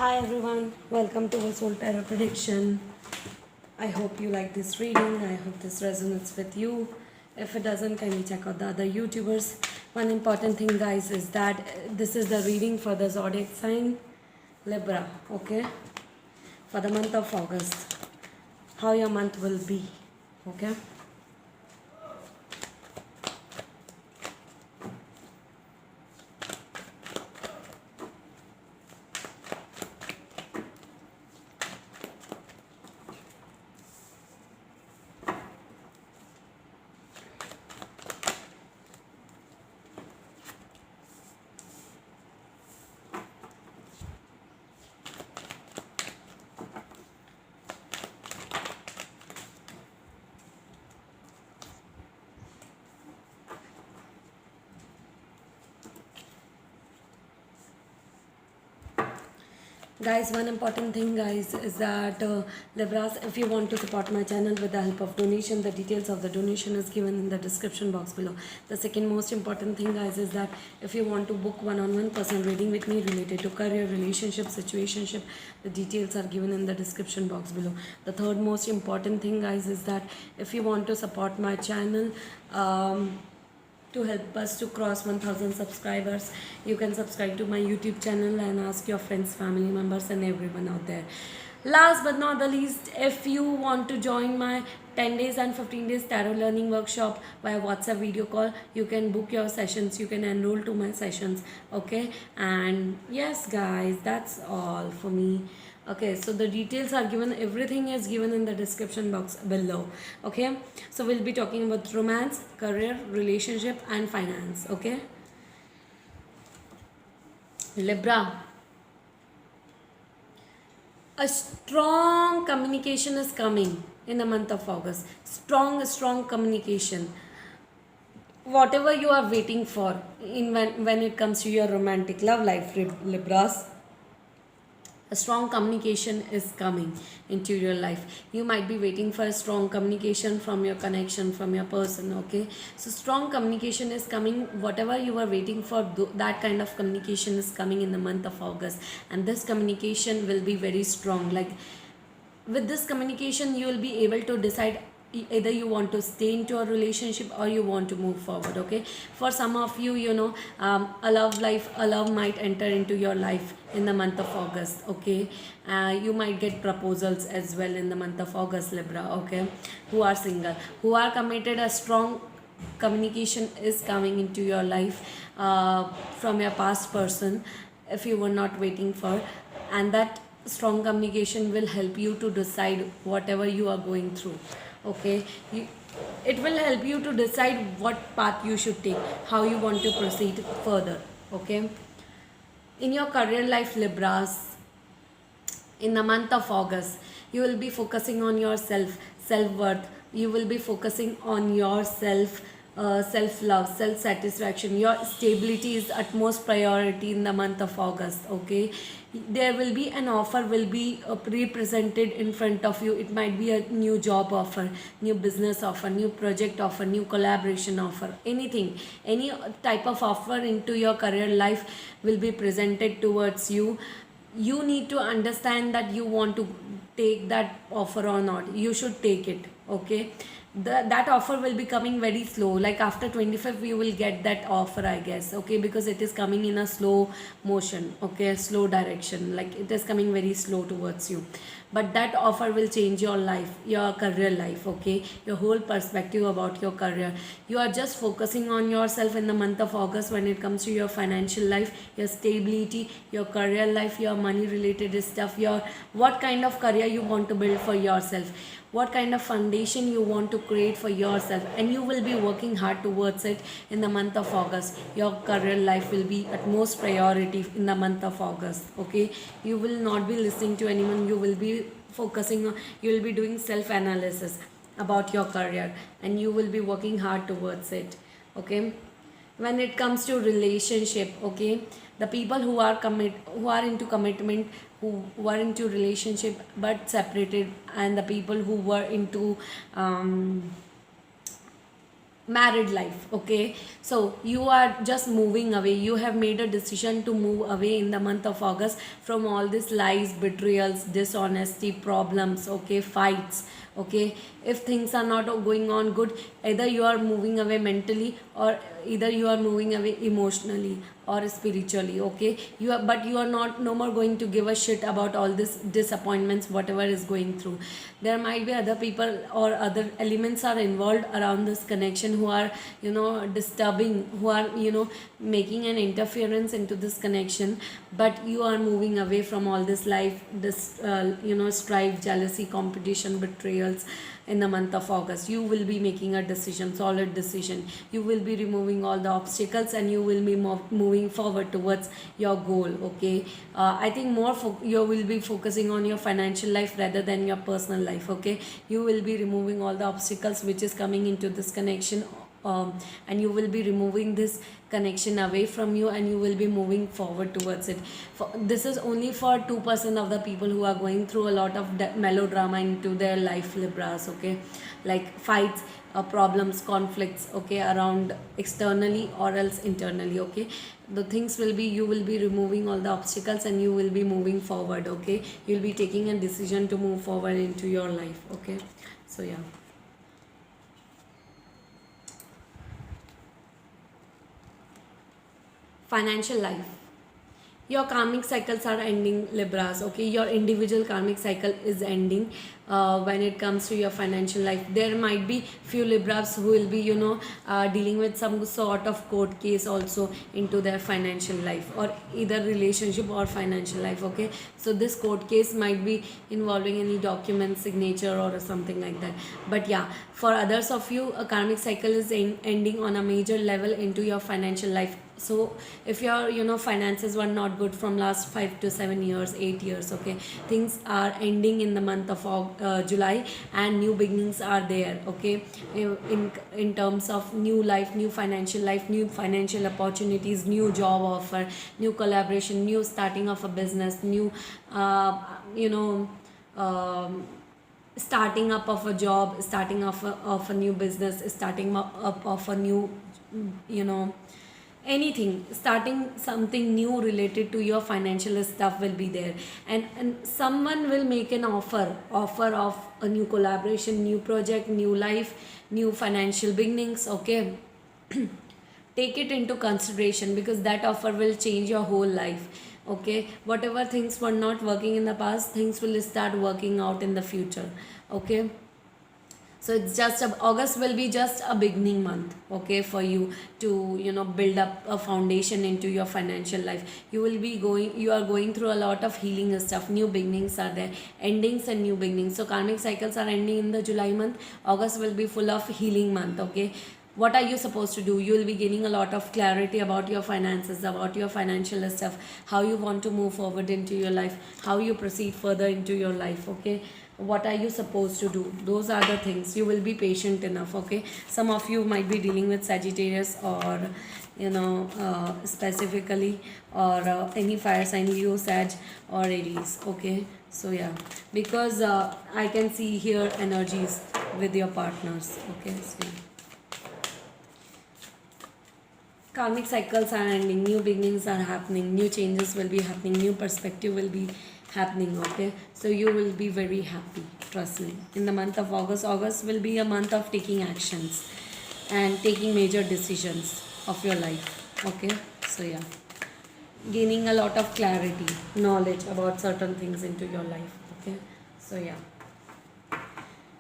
Hi everyone, welcome to the Soul Tarot Prediction. I hope you like this reading. I hope this resonates with you. If it doesn't, kindly check out the other YouTubers. One important thing, guys, is that this is the reading for the zodiac sign Libra, okay? For the month of August. How your month will be, okay? Guys, one important thing, guys, is that Libras, if you want to support my channel with the help of donation, the details of the donation is given in the description box below. The second most important thing, guys, is that if you want to book one-on-one personal reading with me related to career, relationship, situationship, the details are given in the description box below. The third most important thing, guys, is that if you want to support my channel, to help us to cross 1000 subscribers, you can subscribe to my YouTube channel and ask your friends, family members and everyone out there. Last but not the least, if you want to join my 10 days and 15 days tarot learning workshop via WhatsApp video call, you can book your sessions, you can enroll to my sessions, okay? And yes guys, that's all for me. Okay, so the details are given, everything is given in the description box below. Okay, so we'll be talking about romance, career, relationship and finance. Okay, Libra, a strong communication is coming in the month of August. Strong communication, whatever you are waiting for in when it comes to your romantic love life, Libras, a strong communication is coming into your life. You might be waiting for a strong communication from your connection, from your person. Okay, so strong communication is coming. Whatever you are waiting for, that kind of communication is coming in the month of August, and this communication will be very strong. Like, with this communication you will be able to decide either you want to stay into a relationship or you want to move forward. Okay, for some of you, a love might enter into your life in the month of August. Okay, you might get proposals as well in the month of August, Libra. Okay, who are single, who are committed, a strong communication is coming into your life from your past person, if you were not waiting for, and that strong communication will help you to decide whatever you are going through. Okay, it will help you to decide what path you should take, how you want to proceed further. Okay, in your career life, Libras, in the month of August, you will be focusing on your self-worth. You will be focusing on yourself, self-love, self-satisfaction. Your stability is utmost priority in the month of August. Okay, there will be an offer will be represented in front of you. It might be a new job offer, new business offer, new project offer, new collaboration offer, anything, any type of offer into your career life will be presented towards you. You need to understand that you want to take that offer or not. You should take it. Okay, that offer will be coming very slow, like after 25 you will get that offer, I guess. Okay, because it is coming in a slow motion. Okay, slow direction, like it is coming very slow towards you, but that offer will change your life, your career life. Okay, your whole perspective about your career. You are just focusing on yourself in the month of August when it comes to your financial life, your stability, your career life, your money related stuff, your what kind of career you want to build for yourself, what kind of foundation you want to create for yourself, and you will be working hard towards it in the month of August. Your career life will be at most priority in the month of August. Okay, you will not be listening to anyone. You will be focusing on, you will be doing self analysis about your career, and you will be working hard towards it. Okay, when it comes to relationship, okay, the people who are into commitment, who are into relationship but separated, and the people who were into married life. Okay, so you are just moving away, you have made a decision to move away in the month of August from all these lies, betrayals, dishonesty, problems, okay, fights. Okay, if things are not going on good, either you are moving away mentally, or either you are moving away emotionally or spiritually. Okay, you are, but you are not no more going to give a shit about all this disappointments whatever is going through. There might be other people or other elements are involved around this connection who are, disturbing, who are, making an interference into this connection, but you are moving away from all this life, this strife, jealousy, competition, betrayals. In the month of August, you will be making a decision, solid decision. You will be removing all the obstacles and you will be moving forward towards your goal. Okay, I think more you will be focusing on your financial life rather than your personal life. Okay, you will be removing all the obstacles which is coming into this connection, and you will be removing this connection away from you and you will be moving forward towards it. This is only for 2% of the people who are going through a lot of melodrama into their life, Libras. Okay, like fights, problems, conflicts, okay, around externally or else internally. Okay, the things will be, you will be removing all the obstacles and you will be moving forward. Okay, you'll be taking a decision to move forward into your life. Okay, so yeah. Financial life, your karmic cycles are ending, Libras. Okay, your individual karmic cycle is ending. When it comes to your financial life, there might be few Libras who will be, dealing with some sort of court case also into their financial life, or either relationship or financial life. Okay, so this court case might be involving any document signature or something like that. But yeah, for others of you, a karmic cycle is ending on a major level into your financial life. So if your, finances were not good from last 5 to 7 years, 8 years, okay, things are ending in the month of July, and new beginnings are there. Okay, in terms of new life, new financial opportunities, new job offer, new collaboration, new starting of a business, new you know starting up of a job, starting of a new business, starting up of a new, you know anything, starting something new related to your financial stuff will be there. And someone will make an offer of a new collaboration, new project, new life, new financial beginnings. Okay, take it into consideration, because that offer will change your whole life. Okay, whatever things were not working in the past, things will start working out in the future. Okay, so it's just August will be just a beginning month. Okay, for you to, build up a foundation into your financial life. You are going through a lot of healing stuff. New beginnings are there, endings and new beginnings. So karmic cycles are ending in the July month. August will be full of healing month. Okay, what are you supposed to do? You will be gaining a lot of clarity about your finances, about your financial stuff, how you want to move forward into your life, how you proceed further into your life. Okay, what are you supposed to do? Those are the things. You will be patient enough. Okay, some of you might be dealing with Sagittarius, or specifically, or any fire sign, Leo, Sag, or Aries. Okay, so yeah, because I can see here energies with your partners. Okay, so yeah. Karmic cycles are ending, new beginnings are happening, new changes will be happening, new perspective will be happening. Okay, so you will be very happy, trust me. In the month of August will be a month of taking actions and taking major decisions of your life. Okay, so yeah, gaining a lot of clarity, knowledge about certain things into your life. Okay, so yeah.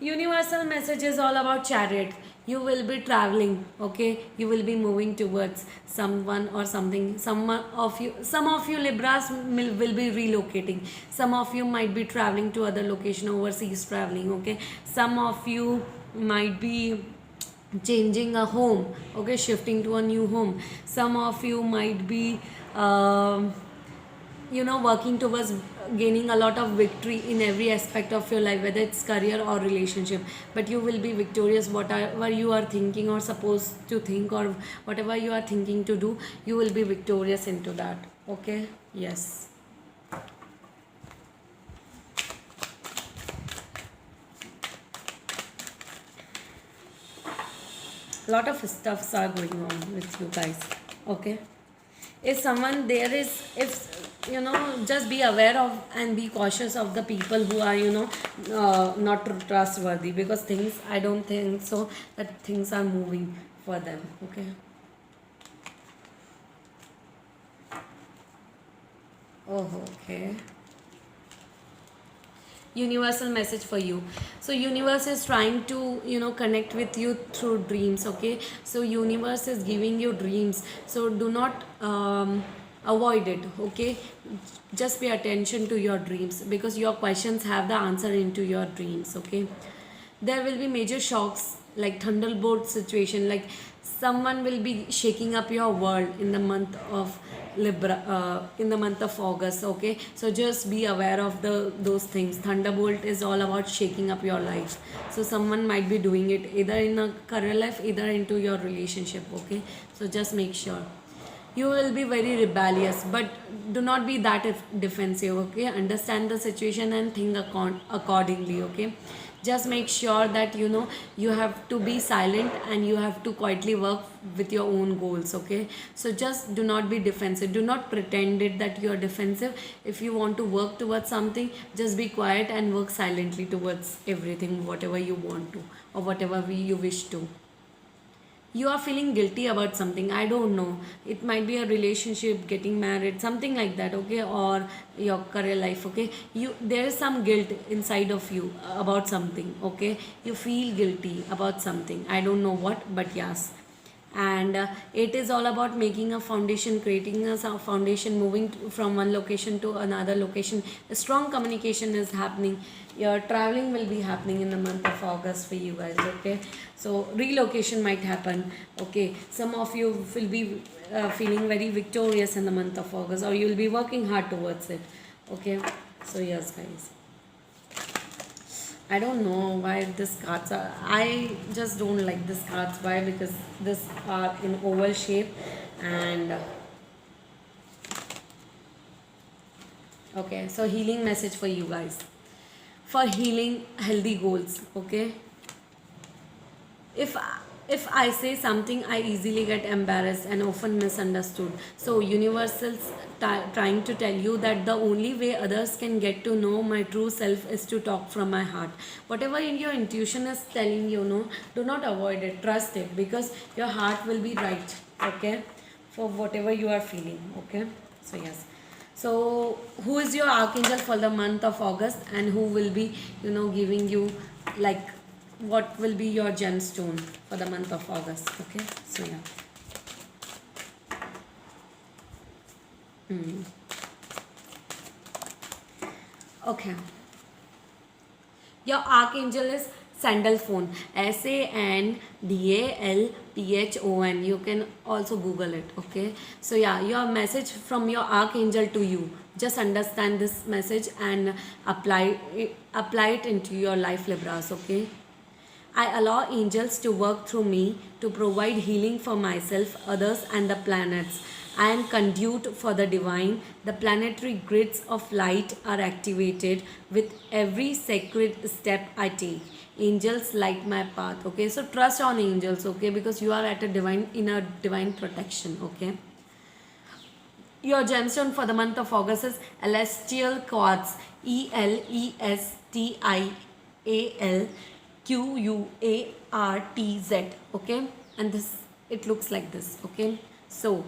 Universal message is all about Chariot. You will be traveling. Okay, you will be moving towards someone or something. Some of you Libras will be relocating. Some of you might be traveling to other location, overseas traveling. Okay, some of you might be changing a home. Okay, shifting to a new home. Some of you might be working towards gaining a lot of victory in every aspect of your life, whether it's career or relationship. But you will be victorious. Whatever you are thinking or supposed to think, or whatever you are thinking to do, you will be victorious into that. Okay, yes. lot of stuffs are going on with you guys. Okay, if someone there is, if just be aware of and be cautious of the people who are not trustworthy, because things, I don't think so that things are moving for them. Okay. Oh, okay. Universal message for you. So universe is trying to connect with you through dreams. Okay, so universe is giving you dreams, so do not avoid it. Okay, just pay attention to your dreams, because your questions have the answer into your dreams. Okay, there will be major shocks like thunderbolt situation, like someone will be shaking up your world in the month of Libra, in the month of August. Okay, so just be aware of those things. Thunderbolt is all about shaking up your life, so someone might be doing it either in a career life, either into your relationship. Okay, so just make sure. You will be very rebellious, but do not be that defensive. Okay, understand the situation and think accordingly. Okay, just make sure that you have to be silent and you have to quietly work with your own goals. Okay, so just do not be defensive, do not pretend it that you are defensive. If you want to work towards something, just be quiet and work silently towards everything, whatever you want to, or whatever you wish to. You are feeling guilty about something, I don't know, it might be a relationship, getting married, something like that. Okay, or your career life. Okay, there is some guilt inside of you about something. Okay, you feel guilty about something, I don't know what, but yes. And it is all about making a foundation, creating a foundation, moving from one location to another location. A strong communication is happening. Your traveling will be happening in the month of August for you guys. Okay, so relocation might happen. Okay, some of you will be feeling very victorious in the month of August, or you will be working hard towards it. Okay, so yes guys, I don't know why this cards are. I just don't like this cards. Why? Because this are in oval shape, and okay. So healing message for you guys, for healing healthy goals. Okay, if if I say something, I easily get embarrassed and often misunderstood. So universals trying to tell you that the only way others can get to know my true self is to talk from my heart. Whatever your intuition is telling you, no, do not avoid it, trust it, because your heart will be right. Okay, for whatever you are feeling. Okay, so yes. So who is your archangel for the month of August, and who will be giving you, like, what will be your gemstone for the month of August? Okay, so yeah. Okay, your archangel is Sandalphon, Sandalphon. You can also Google it. Okay, so yeah, your message from your archangel to you. Just understand this message and apply it into your life, Libras. Okay, I allow angels to work through me to provide healing for myself, others, and the planets. I am conduit for the divine. The planetary grids of light are activated with every sacred step I take. Angels light my path. Okay, so trust on angels. Okay, because you are at a divine protection. Okay. Your gemstone for the month of August is Celestial Quartz, ELESTIALQUARTZ. Okay, and this, it looks like this. Okay, so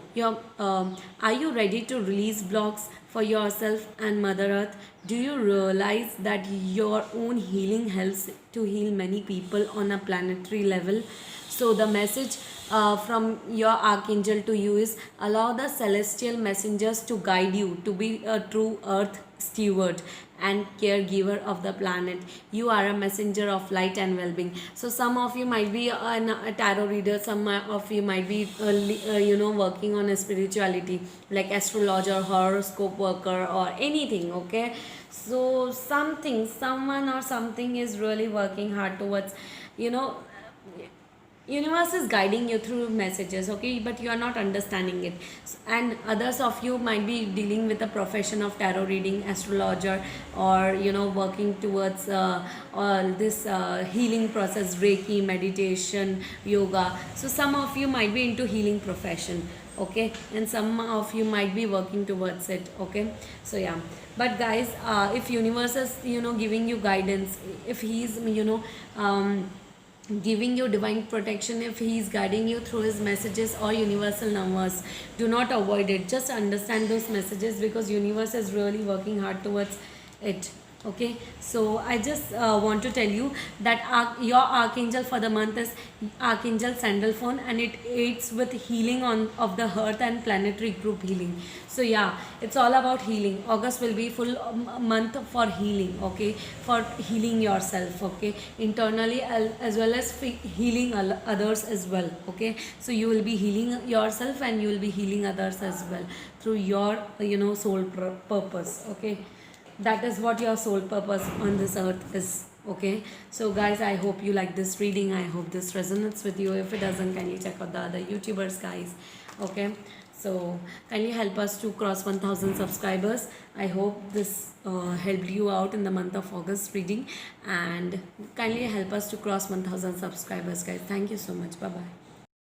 are you ready to release blocks for yourself and Mother Earth? Do you realize that your own healing helps to heal many people on a planetary level? So the message from your archangel to you is, allow the celestial messengers to guide you to be a true earth steward and caregiver of the planet. You are a messenger of light and well-being. So some of you might be a tarot reader, some of you might be working on a spirituality, like astrologer, horoscope worker, or anything. Okay, so someone or something is really working hard towards universe is guiding you through messages, okay, but you are not understanding it. And others of you might be dealing with the profession of tarot reading, astrologer, or working towards all this healing process, reiki, meditation, yoga. So some of you might be into healing profession, okay, and some of you might be working towards it, okay. So yeah, but guys, if universe is giving you guidance, if he's giving you divine protection, if he is guiding you through his messages or universal numbers, do not avoid it, just understand those messages, because universe is really working hard towards it, okay. So I just want to tell you that your archangel for the month is Archangel Sandalphon, and it aids with healing on of the earth and planetary group healing. So yeah, it's all about healing. August will be full month for healing, okay, for healing yourself, okay, internally as well as healing others as well, okay. So you will be healing yourself and you will be healing others as well through your soul purpose, okay. That is what your soul purpose on this earth is, okay. So guys, I hope you like this reading, I hope this resonates with you. If it doesn't, kindly check out the other YouTubers, guys, okay. So kindly help us to cross 1000 subscribers. I hope this helped you out in the month of August reading, and kindly help us to cross 1000 subscribers, guys. Thank you so much. Bye bye.